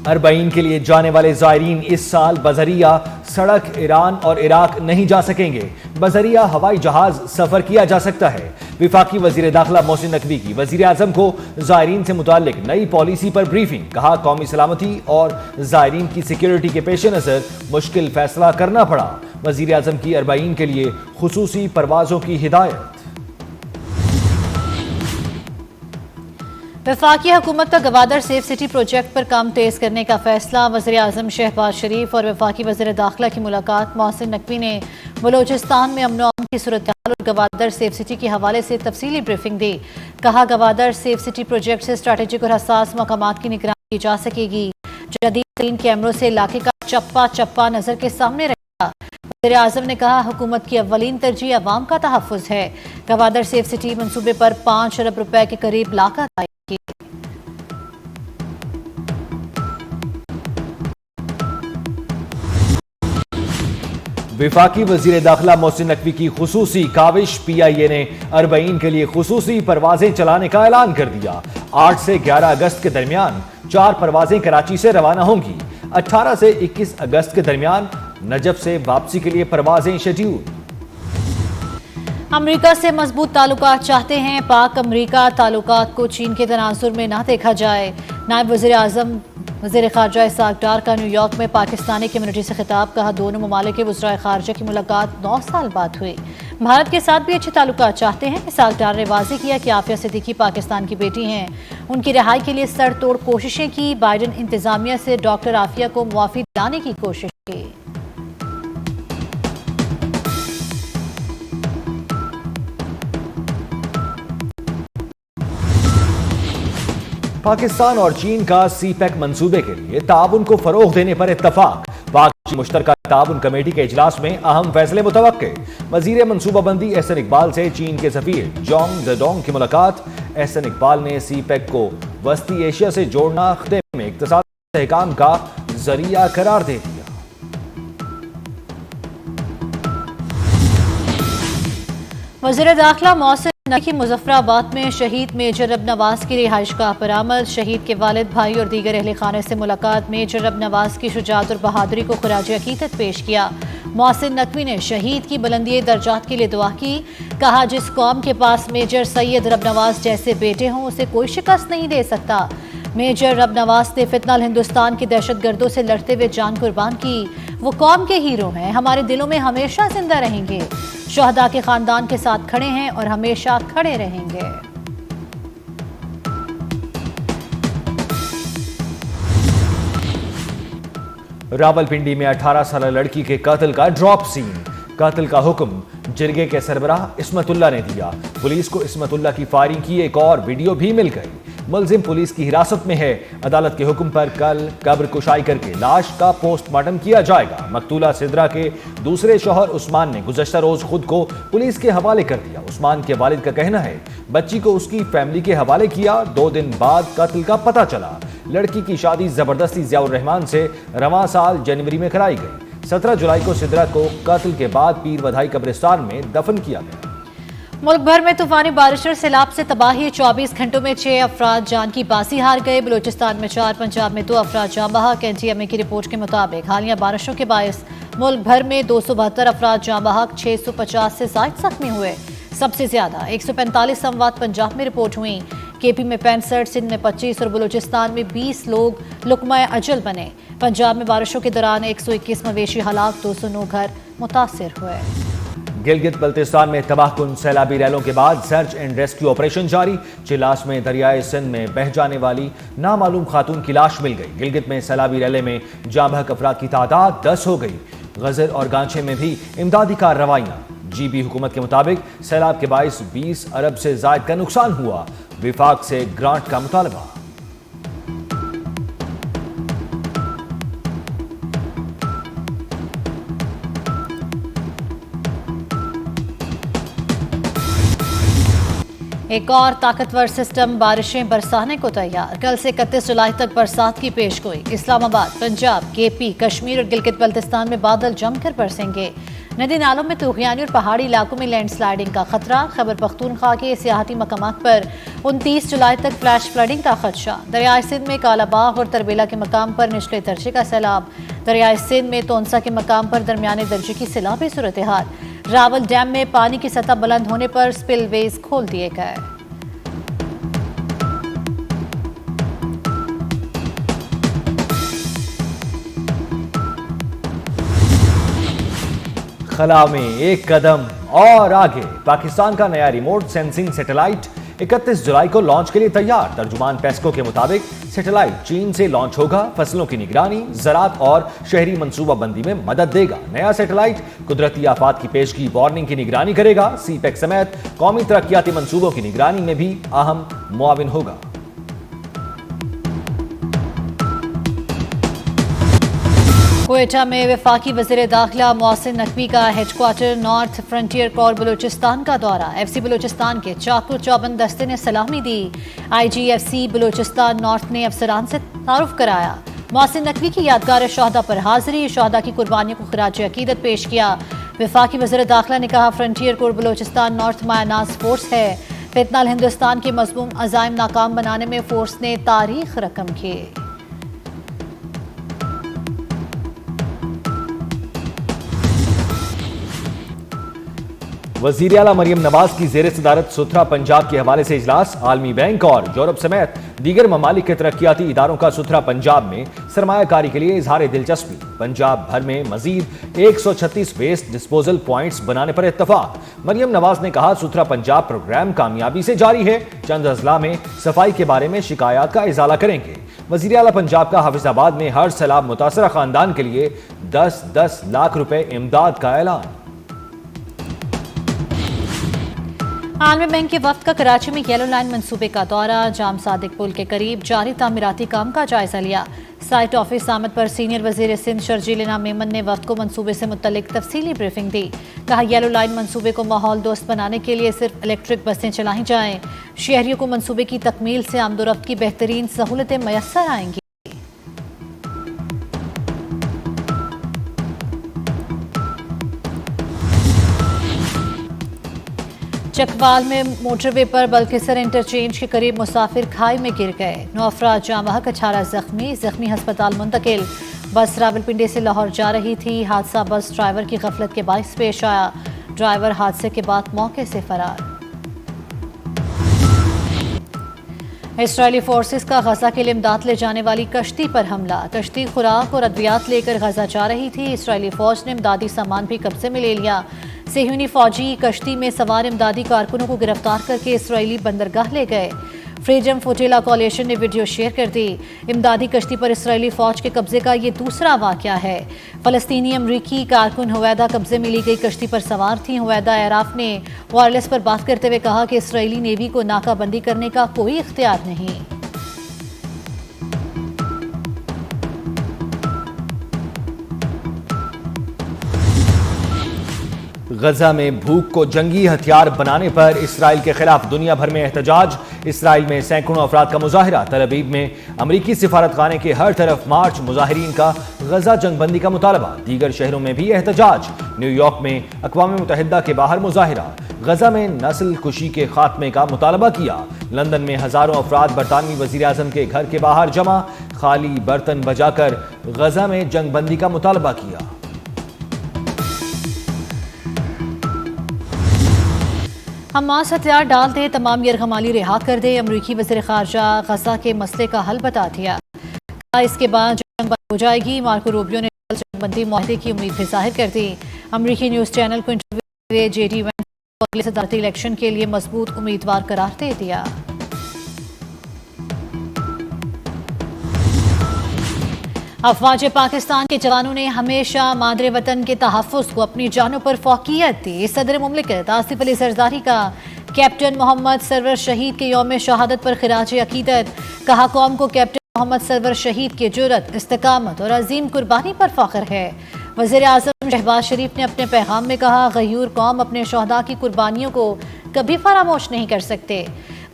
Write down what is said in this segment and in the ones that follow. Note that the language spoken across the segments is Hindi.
अरबईन के लिए जाने वाले ज़ायरीन इस साल बजरिया सड़क ईरान और इराक नहीं जा सकेंगे। बजरिया हवाई जहाज सफर किया जा सकता है। विफाकी वजीर दाखिला मोहसिन नकवी की वजीर आजम को ज़ायरीन से मुताल्लिक नई पॉलिसी पर ब्रीफिंग। कहा, कौमी सलामती और ज़ायरीन की सिक्योरिटी के पेश नज़र मुश्किल फैसला करना पड़ा। वजीर आजम की अरबईन के लिए खुसूसी परवाजों की हिदायत। वफाकी हुकूमत का गवादर सेफ सिटी प्रोजेक्ट पर काम तेज करने का फैसला। वज़ीर आज़म शहबाज शरीफ और वफाकी वज़ीर दाखिला की मुलाकात। मोहसिन नकवी ने बलोचिस्तान में अमन अमन की सूरत हाल और गवादर सेफ सिटी के हवाले से तफसीली ब्रीफिंग दी। कहा, गवादर सेफ सिटी प्रोजेक्ट से स्ट्रेटेजिक और हसास मकामात की निगरानी की जा सकेगी। जदीद तरीन कैमरों से इलाके का चप्पा चप्पा नजर के सामने रहेगा। वज़ीर आज़म ने कहा, हुकूमत की अव्वलीन तरजीह अवाम का तहफ़्फ़ुज़ है। गवादर सेफ सिटी मंसूबे पर 5 अरब रुपए के करीब लागत आएगी। विफाकी वजीर दाखिला मोहसिन नकवी की खुसूसी काविश। PIA ने अरबईन के लिए खुसूसी परवाजें चलाने का ऐलान कर दिया। 8 से 11 अगस्त के दरमियान 4 परवाजें कराची से रवाना होंगी। 18 से 21 अगस्त के दरमियान नजफ से वापसी के लिए परवाजें शेड्यूल। अमरीका से मजबूत ताल्लुकात चाहते हैं। पाक अमरीका ताल्लुकात को चीन के तनाजुर में ना देखा जाए। नायब वज़ीर आज़म वज़ीर ख़ारजा इसहाक़ डार का न्यूयॉर्क में पाकिस्तानी कम्युनिटी से खिताब। कहा, दोनों ममालिक के वज़राए ख़ारजा की मुलाकात 9 साल बाद हुई। भारत के साथ भी अच्छे ताल्लुकात चाहते हैं। इसहाक़ डार ने वाज़ेह किया कि आफिया सिद्दीकी पाकिस्तान की बेटी हैं। उनकी रिहाई के लिए सर तोड़ कोशिशें की। बाइडन इंतज़ामिया से डॉक्टर आफिया को मुआफ़ी दिलाने की कोशिश की। पाकिस्तान और चीन का CPEC मंसूबे के लिए ताउन को फरोग देने पर इत्तफाक। पाक चीन मुश्तरका ताउन कमेटी के इजलास में अहम फैसले मुतवक्के। वजीर मनसूबाबंदी एहसन इकबाल से चीन के सफीर जोंग ज़ेडोंग की मुलाकात। एहसन इकबाल ने CPEC को वस्ती एशिया से जोड़ना, खिते में इक़्तिसादी इस्तेहकाम का जरिया करार दे दिया। वज़ीर दाखिला मोहसिन नकवी मुजफ्फराबाद में शहीद मेजर रब नवाज की रिहाइश गाह पर आमद। शहीद के वालिद, भाई और दीगर अहले खाने से मुलाकात। मेजर रब नवाज की शुजाअत और बहादुरी को खराज अकीदत पेश किया। मोहसिन नकवी ने शहीद की बुलंदी दर्जात के लिए दुआ की। कहा, जिस कौम के पास मेजर सैयद रब नवाज जैसे बेटे हों उसे कोई शिकस्त नहीं दे सकता। मेजर रब नवाज ने फितनल हिंदुस्तान की दहशत गर्दों से लड़ते हुए जान कुर्बान की। वो कौम के हीरो हैं, हमारे दिलों में हमेशा जिंदा रहेंगे। शहदा के खानदान के साथ खड़े हैं और हमेशा खड़े रहेंगे। रावलपिंडी में 18 साल लड़की के कातिल का ड्रॉप सीन। कातिल का हुक्म जिरगे के सरबराह इस्मतुल्लाह ने दिया। पुलिस को इस्मतुल्लाह की फायरिंग की एक और वीडियो भी मिल गई। मुलजिम पुलिस की हिरासत में है। अदालत के हुक्म पर कल कब्र कुशाई करके लाश का पोस्टमार्टम किया जाएगा। मकतूला सिद्रा के दूसरे शौहर उस्मान ने गुज़श्ता रोज खुद को पुलिस के हवाले कर दिया। उस्मान के वालिद का कहना है, बच्ची को उसकी फैमिली के हवाले किया। 2 दिन बाद कातिल का पता चला। लड़की की शादी जबरदस्ती ज़ियाउर रहमान से रवां साल जनवरी में कराई गई। 17 जुलाई को सिद्रा को कातिल के बाद पीर वधाई कब्रिस्तान में दफन किया गया। मुल्क भर में तूफानी बारिश और सैलाब से तबाही। 24 घंटों में 6 अफराद जान की बाजी हार गए। बलूचिस्तान में 4, पंजाब में 2 अफराद जान बहक। NTMA की रिपोर्ट के मुताबिक हालिया बारिशों के बायस मुल्क भर में 272 अफराद जान बहक, 650 से ज़ायद जख्मी हुए। सबसे ज्यादा 145 अमवात पंजाब में रिपोर्ट हुई। KP में 65, सिंध में 25 और बलूचिस्तान में 20 लोग लुकमा अजल बने। पंजाब में बारिशों के दौरान 121 मवेशी हलाक, 209 घर मुतासिर हुए। गिलगित बल्तिस्तान में तबाहकुन सैलाबी रैलों के बाद सर्च एंड रेस्क्यू ऑपरेशन जारी। चिलास में दरियाए सिंध में बह जाने वाली नामालूम खातून की लाश मिल गई। गिलगित में सैलाबी रैले में जाँ बहक अफराद की तादाद 10 हो गई। गजर और गांचे में भी इमदादी कार्रवाइयां। GB हुकूमत के मुताबिक सैलाब के बायस 20 अरब से जायद का नुकसान हुआ। विफाक से ग्रांट का मुतालबा। एक और ताकतवर सिस्टम बारिशें बरसाने को तैयार। कल से 31 जुलाई तक बरसात की पेशगोई। इस्लामाबाद, पंजाब, KP, कश्मीर और गिलगित बल्तिस्तान में बादल जमकर बरसेंगे। नदी नालों में तूफानी और पहाड़ी इलाकों में लैंडस्लाइडिंग का खतरा। खैबर पख्तूनख्वा के सियाहती मकामात पर 29 जुलाई तक फ्लैश फ्लडिंग का खदशा। दरियाई सिंध में कालाबाग और तरबेला के मकाम पर निचले दर्जे का सैलाब। दरियाई सिंध में तोनसा के मकाम पर दरमियाने दर्जे की सैलाबी सूरत हाल। रावल डैम में पानी की सतह बुलंद होने पर स्पिलवेज खोल दिए गए। खला में एक कदम और आगे। पाकिस्तान का नया रिमोट सेंसिंग सैटेलाइट 31 जुलाई को लॉन्च के लिए तैयार। तर्जुमान पेस्को के मुताबिक सैटेलाइट चीन से लॉन्च होगा। फसलों की निगरानी, ज़राअत और शहरी मंसूबाबंदी में मदद देगा। नया सैटेलाइट कुदरती आफात की पेशगी वार्निंग की निगरानी करेगा। सीपेक समेत कौमी तरक्याती मंसूबों की निगरानी में भी अहम मुआविन होगा। क्वेटा में वफाकी वज़ीर दाखिला मोहसिन नकवी का headquarter north frontier Corps Balochistan का दौरा। FC बलूचिस्तान के चाकुर चौबंद दस्ते ने सलामी दी। IGFC बलूचिस्तान नॉर्थ ने अफसरान से तारुफ कराया। मोहसिन नकवी की यादगार शहदा पर हाजिरी, शहदा की कुर्बानियों को खिराज अकीदत पेश किया। वफाकी वज़ीर दाखिला ने कहा, फ्रंटियर कोर बलूचिस्तान नॉर्थ मायनाज फोर्स है। फितनाल हिंदुस्तान के मज़मूम अज़ाइम नाकाम बनाने में फोर्स ने तारीख रकम की। वज़ीर आला मरियम नवाज की ज़ेर सदारत सुथरा पंजाब के हवाले से इजलास। आलमी बैंक और यूरोप समेत दीगर ममालिक के तरक्याती इदारों का सुथरा पंजाब में सरमायाकारी के लिए इजहार दिलचस्पी। पंजाब भर में मजीद 136 वेस्ट डिस्पोजल पॉइंट्स बनाने पर इत्तफाक। मरियम नवाज ने कहा, सुथरा पंजाब प्रोग्राम कामयाबी से जारी है। चंद अजला में सफाई के बारे में शिकायत का इजाला करेंगे। वज़ीर आला पंजाब का हाफिजाबाद में हर सैलाब मुतासरा खानदान के लिए 10-10 लाख रुपए इमदाद का ऐलान। आलमी बैंक के वफ्द का कराची में येलो लाइन मंसूबे का दौरा। जाम सादिक पुल के करीब जारी तामीराती काम का जायजा लिया। साइट ऑफिस आमद पर सीनियर वजीर सिंध शर्जील इनाम मेमन ने वफ्द को मंसूबे से मुतल्लिक तफसीली ब्रीफिंग दी। कहा, येलो लाइन मंसूबे को माहौल दोस्त बनाने के लिए सिर्फ इलेक्ट्रिक बसें चलाई जाएं। शहरियों को मंसूबे की तकमील से आमदोरफ्त की बेहतरीन सहूलतें मैसर आएंगी। चकवाल में मोटरवे पर बल्किसर इंटरचेंज के करीब मुसाफिर खाई में गिर गए। 9 अफराद जामबहक, 18 जख्मी हस्पताल मुंतकिल। बस रावलपिंडी से लाहौर जा रही थी। हादसा बस ड्राइवर की गफलत के बाइस पेश आया। ड्राइवर हादसे के बाद मौके से फरार। इस्राएली फोर्सेस का गजा के लिए इमदाद ले जाने वाली कश्ती पर हमला। कश्ती खुराक और अद्वियात लेकर गजा जा रही थी। इस्राएली फौज ने इमदादी सामान भी कब्जे में ले लिया। सेहूनी फौजी कश्ती में सवार इमदादी कारकुनों को गिरफ्तार करके इस्राएली बंदरगाह ले गए। फ्रीडम फ्लोटिला कोalition ने वीडियो शेयर कर दी। इमदादी कश्ती पर इस्राएली फौज के कब्जे का ये दूसरा वाकया है। फलस्तीनी अमरीकी कारकुन हुवैदा कब्जे में ली गई कश्ती पर सवार थी। हुवैदा एराफ ने वायरलेस पर बात करते हुए कहा कि इस्राएली नेवी को नाकाबंदी करने का कोई इख्तियार नहीं। गजा में भूख को जंगी हथियार बनाने पर इसराइल के खिलाफ दुनिया भर में एहतजाज। इसराइल में सैकड़ों अफराद का मुजाहिरा। तल अवीव में अमरीकी सिफारतखाने के हर तरफ मार्च। मुजाहिरीन का गजा जंगबंदी का मुतालबा। दीगर शहरों में भी एहतजाज। न्यूयॉर्क में अक़वाम मुत्तहिदा के बाहर मुजाहिरा। गजा में नस्ल कुशी के खात्मे का मुतालबा किया। लंदन में हजारों अफराद बरतानवी वज़ीर आज़म के घर के बाहर जमा। खाली बर्तन बजाकर गजा में जंगबंदी का मुतालबा किया। हमास हथियार डाल दे, तमाम यरगमाली रिहा कर दे। अमरीकी वज़ीर ख़ारजा गजा के मसले का हल बता दिया। इसके बाद जंग बंद हो जाएगी। मार्को रूबियो ने जंगबंदी मुआहदे की उम्मीद भी जाहिर कर दी। अमरीकी न्यूज़ चैनल को इंटरव्यू में JD वेंस को अगले सदारती इलेक्शन के लिए मजबूत उम्मीदवार करार दे दिया। अफवाज पाकिस्तान के जवानों ने हमेशा मादरे वतन के तहफ़्फ़ुज़ को अपनी जानों पर फ़ौक़ियत दी। सदर मुमलिकत आसिफ अली ज़रदारी का कैप्टन मोहम्मद सरवर शहीद के यौम शहादत पर खिराज अकीदत। कहा, कौम को कैप्टन मोहम्मद सरवर शहीद की जुर्रत, इस्तिकामत और अजीम कुर्बानी पर फ़ख्र है। वज़ीर आज़म शहबाज शरीफ ने अपने पैगाम में कहा, गयूर कौम अपने शहदा की कुर्बानियों को कभी फरामोश नहीं कर सकते।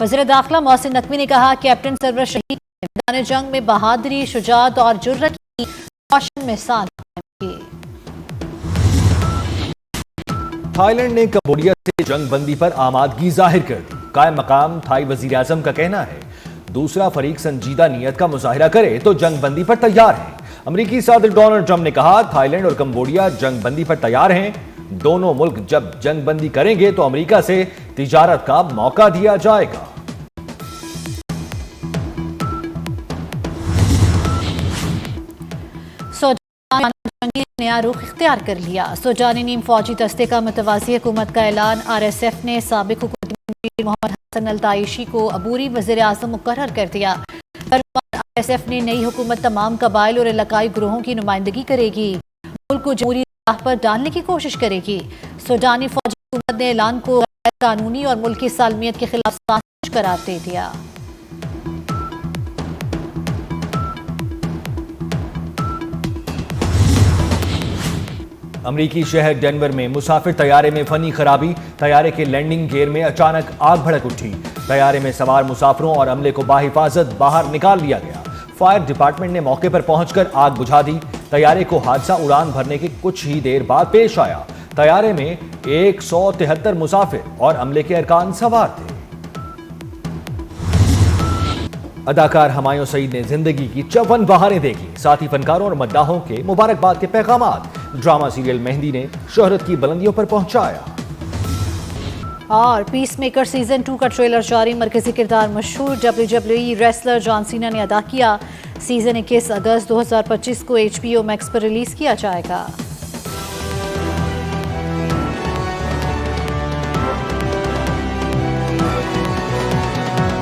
वज़ीर दाखिला मोहसिन नकवी ने कहा, कैप्टन सरवर शहीद मैदान जंग में बहादुरी, शुजाअत और जुर्रत की रोशन मिसाल की। थाईलैंड ने कंबोडिया से जंगबंदी पर आमादगी जाहिर कर दी। कायम मकाम थाई वजीर आजम का कहना है दूसरा फरीक संजीदा नीयत का मुजाहिरा करे तो जंगबंदी पर तैयार है। अमेरिकी सदर डोनाल्ड ट्रंप ने कहा थाईलैंड और कंबोडिया जंगबंदी पर तैयार हैं। दोनों मुल्क जब जंगबंदी करेंगे तो अमेरिका से तिजारत का मौका दिया जाएगा। जंगी ने नया रुख इख्तियार कर लिया। सूडानी नीम फौजी दस्ते का मुतवाज़ी हुकूमत का ऐलान। RSF ने साबिक हुकूमती मंत्री मोहम्मद हसन अल-ताइशी को अबूरी वज़ीर आज़म मुकर्रर कर दिया। RSF ने नई हुकूमत तमाम कबाइल और इलाकाई ग्रोहों की नुमाइंदगी करेगी, मुल्क को जमहूरी राह पर डालने की कोशिश करेगी। सूडानी फौजी हुकूमत ने ऐलान को गैर कानूनी और मुल्क की सालमियत के खिलाफ साजिश करार दे दिया। अमरीकी शहर डेनवर में मुसाफिर तैयारे में फनी खराबी। तैयारे के लैंडिंग गियर में अचानक आग भड़क उठी। तैयारे में सवार मुसाफिरों और अमले को बाहिफाजत बाहर निकाल लिया गया। फायर डिपार्टमेंट ने मौके पर पहुंचकर आग बुझा दी। तैयारे को हादसा उड़ान भरने के कुछ ही देर बाद पेश आया। तैयारे में 173 मुसाफिर और अमले के अरकान सवार थे। अदाकार हुमायूं सईद ने जिंदगी की 54 बहारें देखी। साथ ही फनकारों और मद्दाहों के मुबारकबाद के पैगामात। ड्रामा सीरियल मेहंदी ने शोहरत की बुलंदियों पर पहुंचाया। और पीस मेकर सीजन 2 का ट्रेलर जारी। मरकजी किरदार मशहूर WWE रेसलर जॉन सीना ने अदा किया। सीजन 21 अगस्त 2025 को HBO मैक्स पर रिलीज किया जाएगा।